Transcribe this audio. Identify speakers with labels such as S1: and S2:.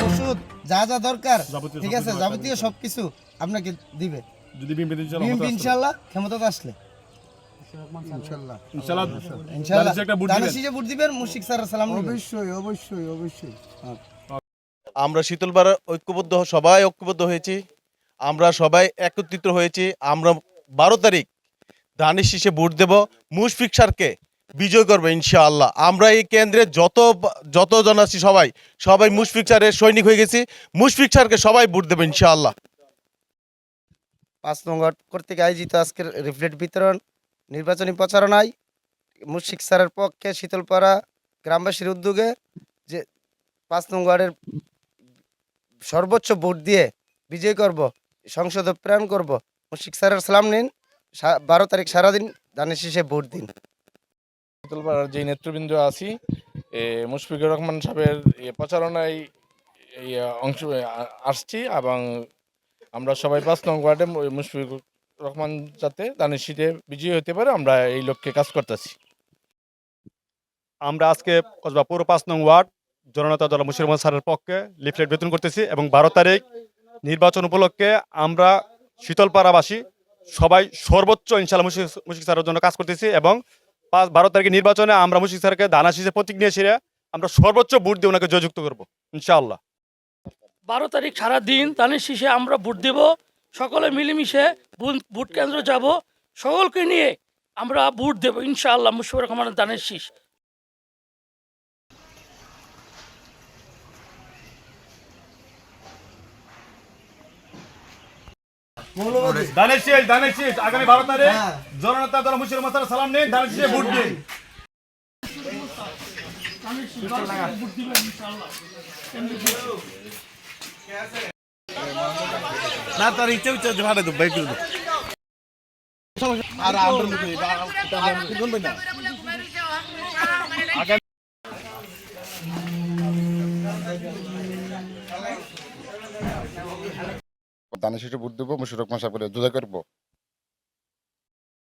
S1: ওষুধ যা যা দরকার,
S2: যাবতীয়
S1: ঠিক আছে, যাবতীয় সবকিছু আপনাকে দিবে
S2: যদি বিএনপি
S1: বিএনপি ইনশাআল্লাহ ক্ষমতাতে আসলে।
S2: ইনশাআল্লাহ
S1: ইনশাআল্লাহ
S2: একটা ভোট দিবেন।
S1: দানেশে ভোট দিবেন, মুশফিক স্যারের সালাম নিবেন।
S3: অবশ্যই।
S4: আমরা শীতলপাড়া সবাই ঐক্যবদ্ধ হয়েছি, আমরা সবাই একত্রিত হয়েছি। আমরা 12 তারিখ ধানের শীষে ভোট দেব, মুশফিক স্যারকে বিজয় করবো ইনশাআল্লাহ। আমরা এই কেন্দ্রে যতজন আছি সবাই মুশফিক স্যারের সৈনিক হয়ে গেছি। মুশফিক স্যারকে সবাই ভোট দেবো ইনশাআল্লাহ।
S1: 5 নং ওয়ার্ড কর্তৃক আয়োজিত আজকের রিফ্লেট বিতরণ নির্বাচনী প্রচারণায় মুশফিক স্যারের পক্ষে শীতলপাড়া গ্রামবাসীর উদ্যোগে যে 5 নং ওয়ার্ডের সর্বোচ্চ ভোট দিয়ে বিজয় করব, সংসদে প্রেরণ করব। মুশফিক স্যারের সালাম নিন, 12 তারিখ সারাদিন ধানের শীষে ভোট দিন।
S5: শীতলপাড়ার যে নেতৃবৃন্দ আছি, মুশফিকুর রহমান সাহেবের প্রচারণায় অংশ আসছি এবং আমরা সবাই 5 নং ওয়ার্ডে মুশফিকুর রহমান যাতে ধানের শীষে বিজয়ী হতে পারে, আমরা এই লক্ষ্যে কাজ করতেছি।
S2: আমরা আজকে কসবা পৌর 5 নং ওয়ার্ড জননেতা দল মুশফিকুর রহমান স্যারের পক্ষে লিফলেট বিতরণ করতেছি এবং 12 তারিখ নির্বাচন উপলক্ষে আমরা শীতলপাড়াবাসী সবাই সর্বোচ্চ ইনশাআল্লাহ মুশফিক স্যারের জন্য কাজ করতেছি এবং 12 তারিখের নির্বাচনে আমরা মুশফিক স্যারকে ধানের শীষে প্রতীক নিয়ে এসে আমরা সর্বোচ্চ ভোট দিয়ে ওনাকে জয়যুক্ত করবো ইনশাআল্লাহ।
S6: 12 তারিখ সারা দিন ধানের শীষে আমরা ভোট দেব, সকলে মিলেমিশে ভোট কেন্দ্র যাব, সকলকে নিয়ে আমরা ভোট দেব ইনশাআল্লাহ। মুশফিকুর রহমানের ধানের শীষ।
S2: ধানের শীষ আগামী 12 তারিখ জননেতা দল মুশফিকুর রহমান স্যারের সালাম নিন, ধানের শীষে ভোট দিন।
S4: না তার ইচ্ছা ভাড়া দেবো ভাই করবো আর
S7: ধানের শীষে ভোট দেবো, মুশফিকুর রহমান সাহেবের জয় করবো।